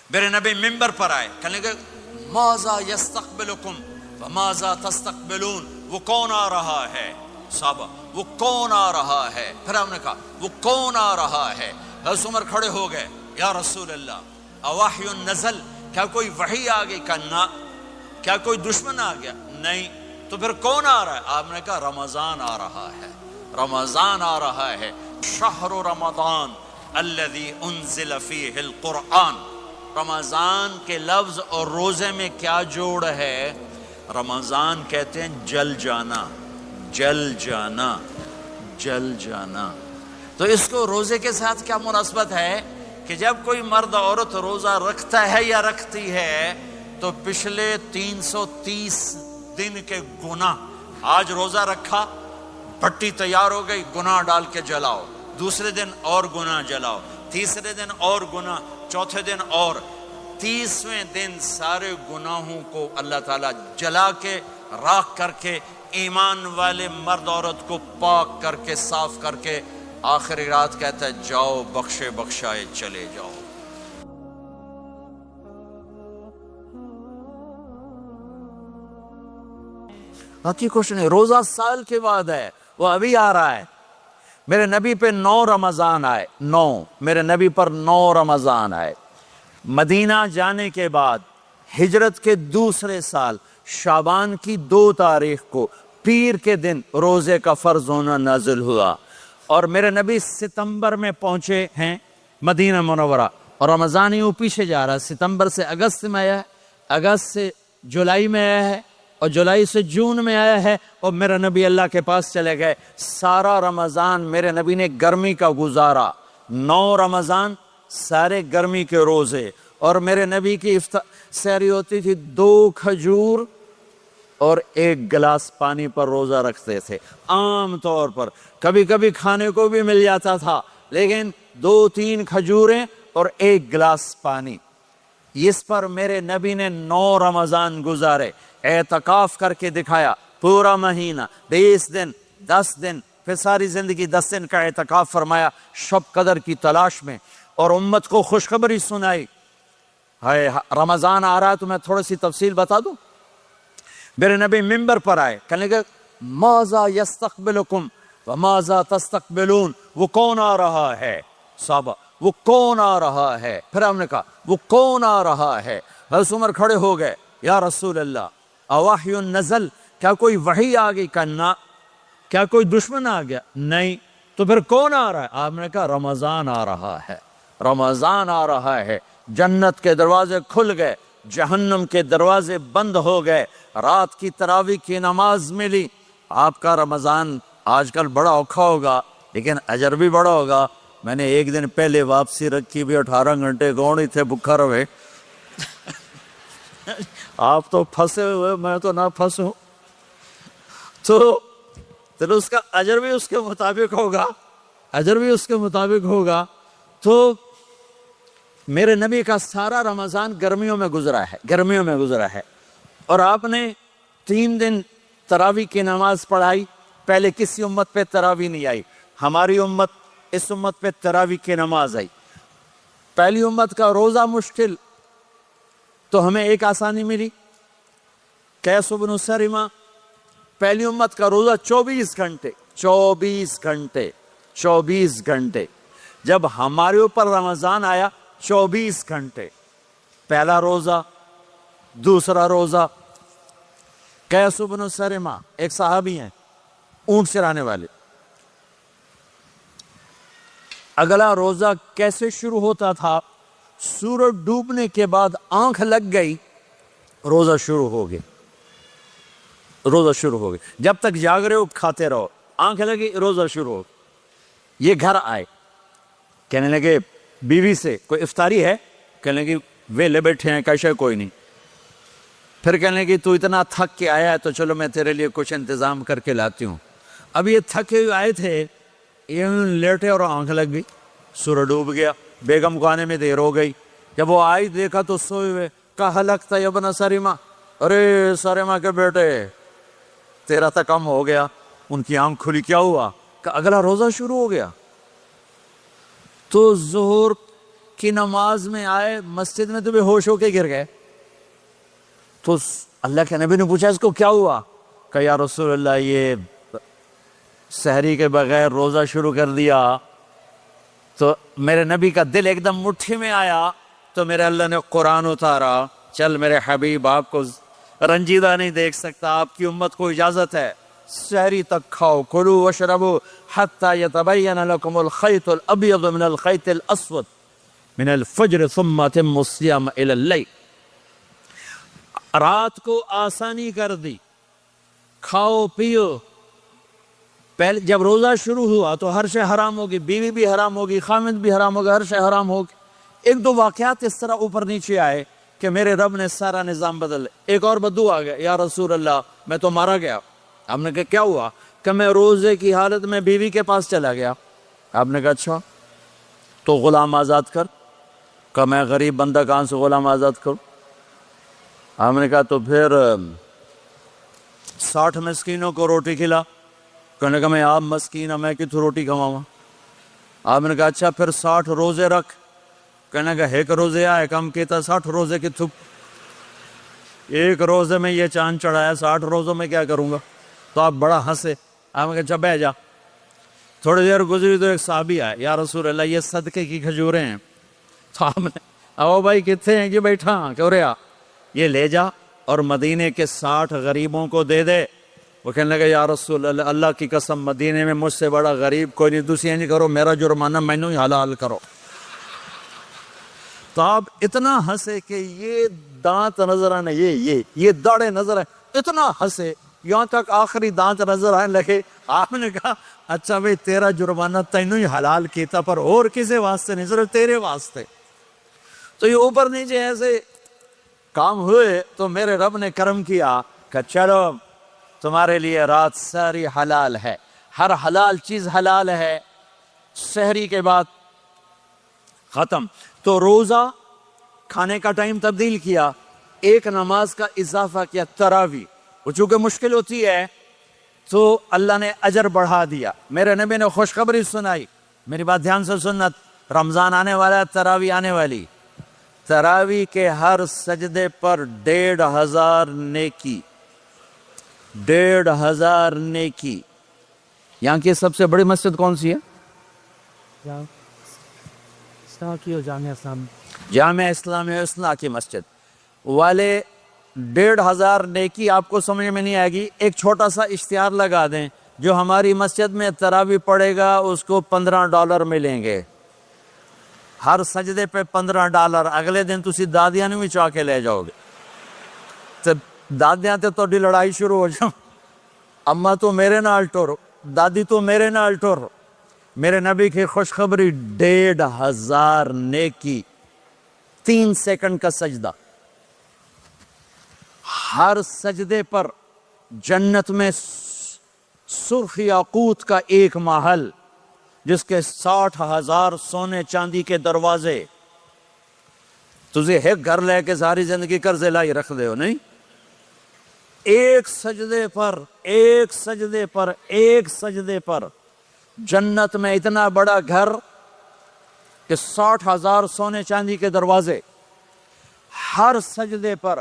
میرے نبی ممبر پر آئے، کہنے لگے ماذا یستقبلکم وماذا تستقبلون، وہ کون آ رہا ہے؟ صحابہ وہ کون آ رہا ہے؟ پھر ہم نے کہا وہ کون آ رہا ہے؟ حضرت عمر کھڑے ہو گئے، یا رسول اللہ اوحی نزل، کیا کوئی وحی آ گئی؟ کہا نہ۔ کیا کوئی دشمن آ گیا؟ نہیں۔ تو پھر کون آ رہا ہے؟ آپ نے کہا رمضان آ رہا ہے، رمضان آ رہا ہے۔ شہر رمضان الذی انزل فیہ القرآن، رمضان کے لفظ اور روزے میں کیا جوڑ ہے؟ رمضان کہتے ہیں جل جانا، جل جانا، جل جانا۔ تو اس کو روزے کے ساتھ کیا مناسبت ہے کہ جب کوئی مرد عورت روزہ رکھتا ہے یا رکھتی ہے تو پچھلے 330 دن کے گناہ، آج روزہ رکھا، بھٹی تیار ہو گئی، گناہ ڈال کے جلاؤ، دوسرے دن اور گناہ جلاؤ، تیسرے دن اور گناہ، چوتھے دن اور، 30ویں دن سارے گناہوں کو اللہ تعالیٰ جلا کے راکھ کر کے ایمان والے مرد عورت کو پاک کر کے صاف کر کے آخری رات کہتا ہے جاؤ بخشے بخشائے چلے جاؤ۔ باقی کچھ نہیں، روزہ سال کے بعد ہے، وہ ابھی آ رہا ہے۔ میرے نبی پہ 9 رمضان آئے، 9 میرے نبی پر 9 رمضان آئے۔ مدینہ جانے کے بعد ہجرت کے دوسرے سال شعبان کی 2 تاریخ کو پیر کے دن روزے کا فرض ہونا نازل ہوا، اور میرے نبی ستمبر میں پہنچے ہیں مدینہ منورہ، اور رمضان یوں پیچھے جا رہا ہے، ستمبر سے اگست میں آیا ہے، اگست سے جولائی میں آیا ہے، اور جولائی سے جون میں آیا ہے، اور میرے نبی اللہ کے پاس چلے گئے۔ سارا رمضان میرے نبی نے گرمی کا گزارا، 9 رمضان سارے گرمی کے روزے، اور میرے نبی کی سحری ہوتی تھی 2 کھجور اور 1 گلاس پانی پر روزہ رکھتے تھے عام طور پر، کبھی کبھی کھانے کو بھی مل جاتا تھا، لیکن 2-3 کھجوریں اور 1 گلاس پانی۔ اس پر میرے نبی نے 9 رمضان گزارے، اعتکاف کر کے دکھایا، پورا مہینہ 20 دن 10 دن، پھر ساری زندگی 10 دن کا اعتکاف فرمایا شب قدر کی تلاش میں، اور امت کو خوشخبری سنائی۔ رمضان آ رہا ہے تو میں تھوڑی سی تفصیل بتا دوں۔ میرے نبی ممبر پر آئے، کہنے لگے ماذا یستقبلکم وماذا تستقبلون، وہ کون آ رہا ہے؟ صحابہ وہ کون آ رہا ہے؟ پھر ہم نے کہا وہ کون آ رہا ہے؟ حضرت عمر کھڑے ہو گئے، یا رسول اللہ اوحی نزل، کیا کوئی وحی آ گئی؟ کہا نہ۔ کیا کوئی دشمن آ گیا؟ نہیں۔ تو پھر کون آ رہا ہے؟ آپ نے کہا رمضان آ رہا ہے، رمضان آ رہا ہے۔ جنت کے دروازے کھل گئے، جہنم کے دروازے بند ہو گئے، رات کی تراویح کی نماز ملی۔ آپ کا رمضان آج کل بڑا اوکھا ہوگا لیکن اجر بھی بڑا ہوگا۔ میں نے ایک دن پہلے واپسی رکھی بھی، 18 گھنٹے کون ہی تھے بھوکا رہے۔ آپ تو پھنسے ہوئے، میں تو نہ پھنسوں، تو اس کا اجر بھی اس کے مطابق ہوگا، اجر بھی اس کے مطابق ہوگا۔ تو میرے نبی کا سارا رمضان گرمیوں میں گزرا ہے، گرمیوں میں گزرا ہے، اور آپ نے 3 دن تراویح کی نماز پڑھائی۔ پہلے کسی امت پہ تراویح نہیں آئی، ہماری امت، اس امت پہ تراویح کی نماز آئی۔ پہلی امت کا روزہ مشکل، تو ہمیں ایک آسانی ملی، قیس بن سرمہ۔ پہلی امت کا روزہ 24 گھنٹے، 24 گھنٹے، 24 گھنٹے۔ جب ہمارے اوپر رمضان آیا 24 گھنٹے، پہلا روزہ، دوسرا روزہ۔ قیس بن سرمہ ایک صحابی ہیں، اونٹ چرانے والے۔ اگلا روزہ کیسے شروع ہوتا تھا؟ سورج ڈوبنے کے بعد آنکھ لگ گئی، روزہ شروع ہو گیا، روزہ شروع ہو گیا۔ جب تک جاگ رہے ہو کھاتے رہو، آنکھ لگی روزہ شروع ہو گیا۔ یہ گھر آئے، کہنے لگے بیوی سے کوئی افطاری ہے؟ کہنے لگے ویلے بیٹھے ہیں، کیسے کوئی نہیں۔ پھر کہنے لگے تو اتنا تھک کے آیا ہے تو چلو میں تیرے لیے کچھ انتظام کر کے لاتی ہوں۔ اب یہ تھکے ہوئے آئے تھے، یہ لیٹے اور آنکھ لگ گئی، سورج ڈوب گیا، بیگم کو آنے میں دیر ہو گئی۔ جب وہ آئی دیکھا تو سوئے ہوئے، کہا لگتا ہے ابن سرمہ، ارے سرمہ کے بیٹے تیرا تو کم ہو گیا۔ ان کی آنکھ کھلی، کیا ہوا؟ کہ اگلا روزہ شروع ہو گیا۔ تو ظہر کی نماز میں آئے مسجد میں تو بے ہوش ہو کے گر گئے. تو اللہ کے نبی نے پوچھا اس کو کیا ہوا؟ کہ یا رسول اللہ یہ سحری کے بغیر روزہ شروع کر دیا. تو میرے نبی کا دل ایک دم مٹھی میں آیا. تو میرے اللہ نے قرآن اتارا، چل میرے حبیب آپ کو رنجیدہ نہیں دیکھ سکتا، آپ کی امت کو اجازت ہے سحری تک کھاؤ، کلوا واشربوا حتی یتبین لکم الخیط الابیض من الخیط الاسود من الفجر ثم اتموا الصیام الی اللیل. رات کو آسانی کر دی، کھاؤ پیو. پہلے جب روزہ شروع ہوا تو ہر شے حرام ہوگی، بیوی بھی حرام ہوگی، خامد بھی حرام ہوگا، ہر شے حرام ہوگی. ایک دو واقعات اس طرح اوپر نیچے آئے کہ میرے رب نے سارا نظام بدل. ایک اور بدو آ گیا، یا رسول اللہ میں تو مارا گیا. آپ نے کہا کیا ہوا؟ کہ میں روزے کی حالت میں بیوی کے پاس چلا گیا. آپ نے کہا اچھا تو غلام آزاد کر. کہ میں غریب بندہ کہاں سے غلام آزاد کروں؟ آپ نے کہا تو پھر 60 مسکینوں کو روٹی کھلا. کہنے کا میں آپ مسکین ہوں، میں کتوں روٹی کھواؤں؟ آپ نے کہا اچھا پھر 60 روزے رکھ. کہنے کا ایک روزے آئے کم کہتا 60 روزے کی تھپ. ایک روزے میں یہ چاند چڑھایا، 60 روزوں میں کیا کروں گا؟ تو آپ بڑا ہنسے. آپ نے کہا اچھا بیٹھ جا. تھوڑی دیر گزری تو ایک صحابی آئے، یا رسول اللہ یہ صدقے کی کھجوریں ہیں. تو آپ نے او بھائی کتنے ہیں کہ بیٹھا کیوں رہا، یہ لے جا اور مدینے کے 60 غریبوں کو دے دے. وہ کہنے لگا یا رسول اللہ اللہ کی قسم مدینے میں مجھ سے بڑا غریب کوئی نہیں، دوسری نہیں کرو، میرا جرمانہ مینوں ہی حلال کرو. تو آپ اتنا ہنسے کہ یہ دانت نظر آنے، یہ داڑھیں نظر آئے، اتنا ہنسے یہاں تک آخری دانت نظر آنے لگے. آپ نے کہا اچھا بھائی تیرا جرمانہ تینوں ہی حلال کیتا، پر اور کسی واسطے نہیں، صرف تیرے واسطے. تو یہ اوپر نیچے ایسے کام ہوئے تو میرے رب نے کرم کیا کہ چلو تمہارے لیے رات ساری حلال ہے، ہر حلال چیز حلال ہے. سحری کے بعد ختم. تو روزہ کھانے کا ٹائم تبدیل کیا، ایک نماز کا اضافہ کیا، تراویح. وہ چونکہ مشکل ہوتی ہے تو اللہ نے اجر بڑھا دیا. میرے نبی نے خوشخبری سنائی، میری بات دھیان سے سننا، رمضان آنے والا ہے، تراویح آنے والی. تراویح کے ہر سجدے پر 1500 نیکی، 1500 نیکی. یہاں کی سب سے بڑی مسجد کون سی ہے؟ جامع اسلامی اصلاح کی مسجد والے. 1500 نیکی آپ کو سمجھ میں نہیں آئے گی. ایک چھوٹا سا اشتہار لگا دیں، جو ہماری مسجد میں تراویح پڑے گا اس کو $15 ملیں گے ہر سجدے پہ. $15. اگلے دن تسی دادیاں نہیں بھی چاہ کے لے جاؤ گے. تو دادیاں تے تو لڑائی شروع ہو جاؤ، اما تو میرے نال ٹور، دادی تو میرے نال ٹور. میرے نبی کی خوشخبری 1500 نیکی، 3 سیکنڈ کا سجدہ. ہر سجدے پر جنت میں سرخ یاقوت کا ایک محل جس کے 60,000 سونے چاندی کے دروازے. تجھے ایک گھر لے کے ساری زندگی قرضے لائی رکھ دے ہو نہیں. ایک سجدے پر، ایک سجدے پر، ایک سجدے پر جنت میں اتنا بڑا گھر کہ 60,000 سونے چاندی کے دروازے. ہر سجدے پر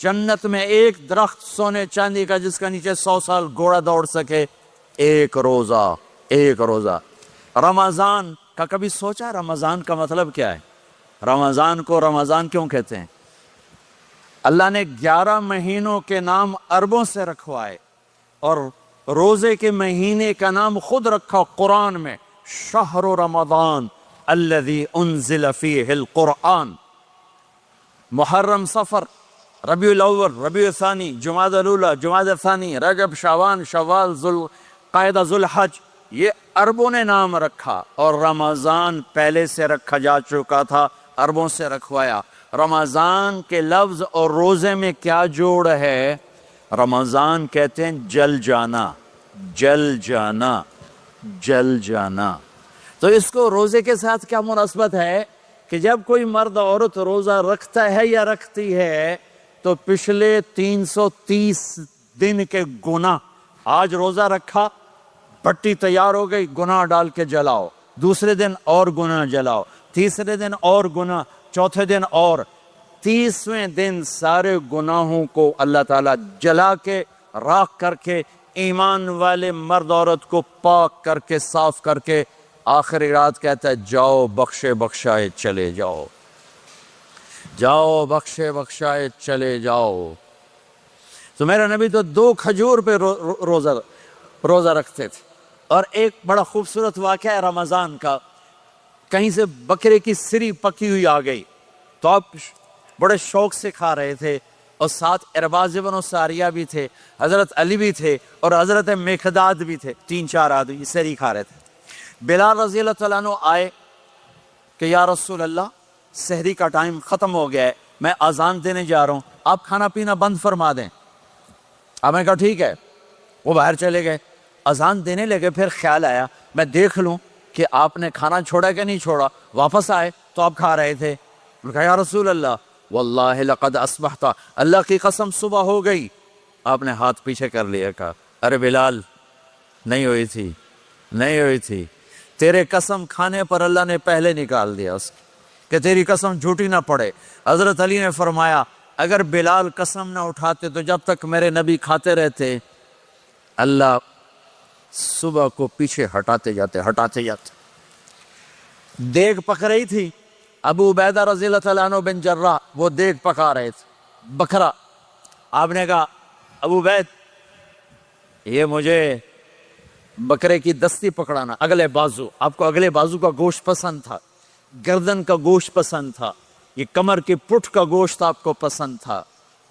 جنت میں ایک درخت سونے چاندی کا جس کا نیچے 100 سال گھوڑا دوڑ سکے. ایک روزہ، ایک روزہ. رمضان کا کبھی سوچا رمضان کا مطلب کیا ہے؟ رمضان کو رمضان کیوں کہتے ہیں؟ اللہ نے 11 مہینوں کے نام عربوں سے رکھوائے اور روزے کے مہینے کا نام خود رکھا قرآن میں، شہر رمضان الذی انزل فیہ القرآن. محرم، صفر، ربیع الاول، ربیع الثانی، جمادی الاولی، جمادی الثانی، رجب، شعبان، شوال، ذوالقعدہ، ذوالحج، یہ عربوں نے نام رکھا. اور رمضان پہلے سے رکھا جا چکا تھا، عربوں سے رکھوایا. رمضان کے لفظ اور روزے میں کیا جوڑ ہے؟ رمضان کہتے ہیں جل جانا، جل جانا، جل جانا. تو اس کو روزے کے ساتھ کیا مناسبت ہے کہ جب کوئی مرد عورت روزہ رکھتا ہے یا رکھتی ہے تو پچھلے 330 دن کے گناہ، آج روزہ رکھا، پٹی تیار ہو گئی، گناہ ڈال کے جلاؤ، دوسرے دن اور گناہ جلاؤ، تیسرے دن اور گناہ، چوتھے دن اور، 30ویں دن سارے گناہوں کو اللہ تعالیٰ جلا کے راکھ کر کے ایمان والے مرد عورت کو پاک کر کے صاف کر کے آخری رات کہتا ہے جاؤ بخشے بخشائے چلے جاؤ، جاؤ بخشے بخشائے چلے جاؤ۔ تو میرا نبی تو 2 کھجور پہ روزہ رکھتے تھے۔ اور ایک بڑا خوبصورت واقعہ ہے رمضان کا، کہیں سے بکرے کی سری پکی ہوئی آ گئی تو آپ بڑے شوق سے کھا رہے تھے، اور ساتھ ارباز بن ساریہ بھی تھے، حضرت علی بھی تھے اور حضرت مقداد بھی تھے، 3-4 آدمی سری کھا رہے تھے۔ بلال رضی اللہ تعالیٰ عنہ آئے کہ یا رسول اللہ سحری کا ٹائم ختم ہو گیا ہے، میں اذان دینے جا رہا ہوں، آپ کھانا پینا بند فرما دیں۔ آپ نے کہا ٹھیک ہے، وہ باہر چلے گئے، اذان دینے لگے، پھر خیال آیا میں دیکھ لوں کہ آپ نے کھانا چھوڑا کہ نہیں چھوڑا، واپس آئے تو آپ کھا رہے تھے۔ میں کہا یا رسول اللہ واللہ لقد اصبحت، اللہ کی قسم صبح ہو گئی۔ آپ نے ہاتھ پیچھے کر لیا، کہا ارے بلال نہیں ہوئی تھی، نہیں ہوئی تھی، تیرے قسم کھانے پر اللہ نے پہلے نکال دیا اس کہ تیری قسم جھوٹی نہ پڑے۔ حضرت علی نے فرمایا اگر بلال قسم نہ اٹھاتے تو جب تک میرے نبی کھاتے رہتے اللہ صبح کو پیچھے ہٹاتے جاتے۔ دیگ پک رہی تھی، ابو عبیدہ رضی اللہ تعالیٰ عنہ بن جراح وہ دیگ پکا رہے تھے، بکرا۔ آپ نے کہا ابو عبید یہ مجھے بکرے کی دستی پکڑانا، اگلے بازو، آپ کو اگلے بازو کا گوشت پسند تھا، گردن کا گوشت پسند تھا، یہ کمر کی پٹھ کا گوشت آپ کو پسند تھا،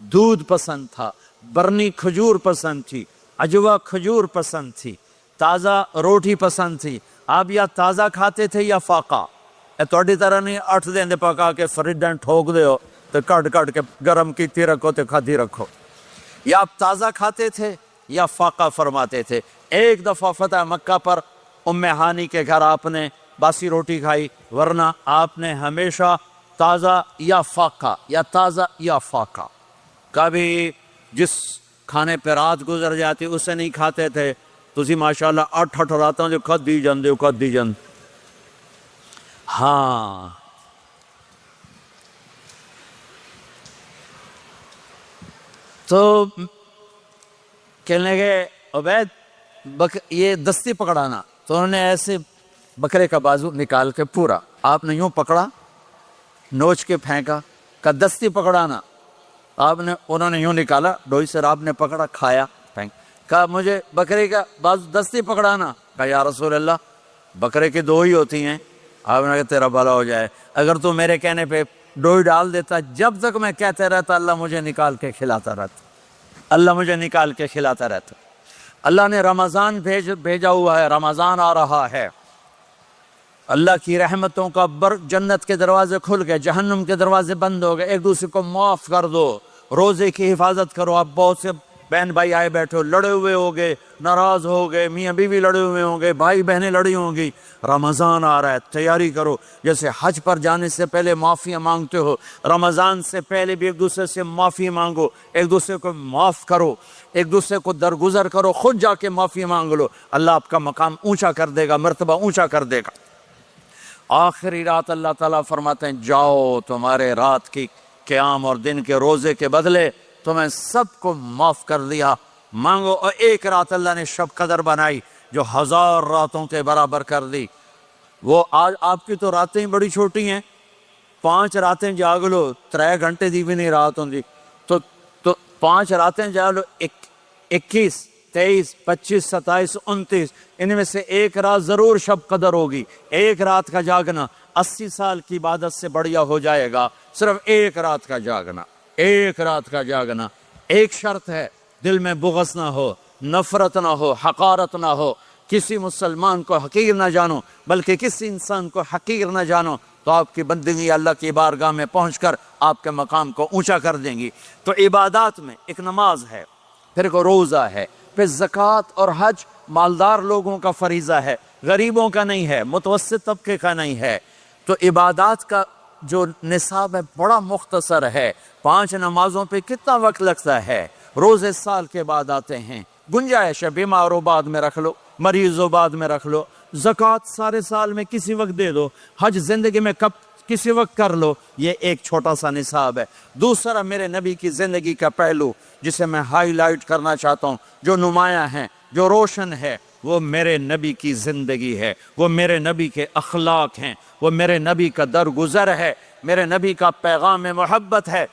دودھ پسند تھا، برنی کھجور پسند تھی، عجوا کھجور پسند تھی، تازہ روٹی پسند تھی۔ آپ یا تازہ کھاتے تھے یا فاقہ، توڑی طرح نہیں 8 دن پکا کے فریڈن ٹھوک دے ہو تو کٹ کے گرم کیتی رکھو تو کھادی رکھو، یا آپ تازہ کھاتے تھے یا فاقہ فرماتے تھے۔ ایک دفعہ فتح مکہ پر ام ہانی کے گھر آپ نے باسی روٹی کھائی، ورنہ آپ نے ہمیشہ تازہ یا فاقہ یا تازہ یا فاقہ، کبھی جس کھانے پہ رات گزر جاتی اسے نہیں کھاتے تھے۔ تسی ماشاءاللہ 8 راتوں جو کھدی جند ہاں۔ تو کہنے لگے عبید یہ دستی پکڑانا، تو انہوں نے ایسے بکرے کا بازو نکال کے پورا آپ نے یوں پکڑا، نوچ کے پھینکا، کہا دستی پکڑانا، انہوں نے یوں نکالا ڈوئی سے، آپ نے پکڑا کھایا پھینک، کہا مجھے بکرے کا بازو دستی پکڑانا، کہا یا رسول اللہ بکرے کی 2 ہی ہوتی ہیں۔ آپ نے کہا تیرا بھلا ہو جائے، اگر تو میرے کہنے پہ ڈوئی ڈال دیتا، جب تک میں کہتے رہتا اللہ مجھے نکال کے کھلاتا رہتا، اللہ مجھے نکال کے کھلاتا رہتا۔ اللہ نے رمضان بھیجا ہوا ہے، رمضان آ رہا ہے، اللہ کی رحمتوں کا جنت کے دروازے کھل گئے، جہنم کے دروازے بند ہو گئے، ایک دوسرے کو معاف کر دو، روزے کی حفاظت کرو۔ آپ بہت سے بہن بھائی آئے بیٹھے ہو، لڑے ہوئے ہو گئے، ناراض ہو گئے، میاں بیوی لڑے ہوئے ہوں گے، بھائی بہنیں لڑی ہوں گی، رمضان آ رہا ہے، تیاری کرو۔ جیسے حج پر جانے سے پہلے معافیاں مانگتے ہو، رمضان سے پہلے بھی ایک دوسرے سے معافی مانگو، ایک دوسرے کو معاف کرو، ایک دوسرے کو درگزر کرو، خود جا کے معافی مانگ لو، اللہ آپ کا مقام اونچا کر دے گا، مرتبہ اونچا کر دے گا۔ آخری رات اللہ تعالیٰ فرماتے ہیں جاؤ، تمہارے رات کی قیام اور دن کے روزے کے بدلے تمہیں سب کو معاف کر دیا، مانگو۔ اور ایک رات اللہ نے شب قدر بنائی جو 1000 راتوں کے برابر کر دی۔ وہ آج آپ کی تو راتیں بڑی چھوٹی ہیں، 5 راتیں جاگ لو، 3 گھنٹے دی بھی نہیں رات ہوں، تو 5 راتیں جاگ لو، 21 23 25 27 29، ان میں سے ایک رات ضرور شب قدر ہوگی۔ ایک رات کا جاگنا 80 سال کی عبادت سے بڑھیا ہو جائے گا، صرف ایک رات کا جاگنا، ایک رات کا جاگنا۔ ایک شرط ہے، دل میں بغض نہ ہو، نفرت نہ ہو، حقارت نہ ہو، کسی مسلمان کو حقیر نہ جانو، بلکہ کسی انسان کو حقیر نہ جانو، تو آپ کی بندگی اللہ کی بارگاہ میں پہنچ کر آپ کے مقام کو اونچا کر دیں گی۔ تو عبادات میں ایک نماز ہے، پھر ایک روزہ ہے، پھر زکوٰۃ اور حج مالدار لوگوں کا فریضہ ہے، غریبوں کا نہیں ہے، متوسط طبقے کا نہیں ہے۔ تو عبادات کا جو نصاب ہے بڑا مختصر ہے، 5 نمازوں پہ کتنا وقت لگتا ہے، روزے سال کے بعد آتے ہیں، گنجائش ہے، بیمار ہو بعد میں رکھ لو، مریض ہو بعد میں رکھ لو، زکوٰۃ سارے سال میں کسی وقت دے دو، حج زندگی میں کب کسی وقت کر لو، یہ ایک چھوٹا سا نصاب ہے۔ دوسرا میرے نبی کی زندگی کا پہلو جسے میں ہائی لائٹ کرنا چاہتا ہوں، جو نمایاں ہے، جو روشن ہے، وہ میرے نبی کی زندگی ہے، وہ میرے نبی کے اخلاق ہیں، وہ میرے نبی کا درگزر ہے، میرے نبی کا پیغام محبت ہے۔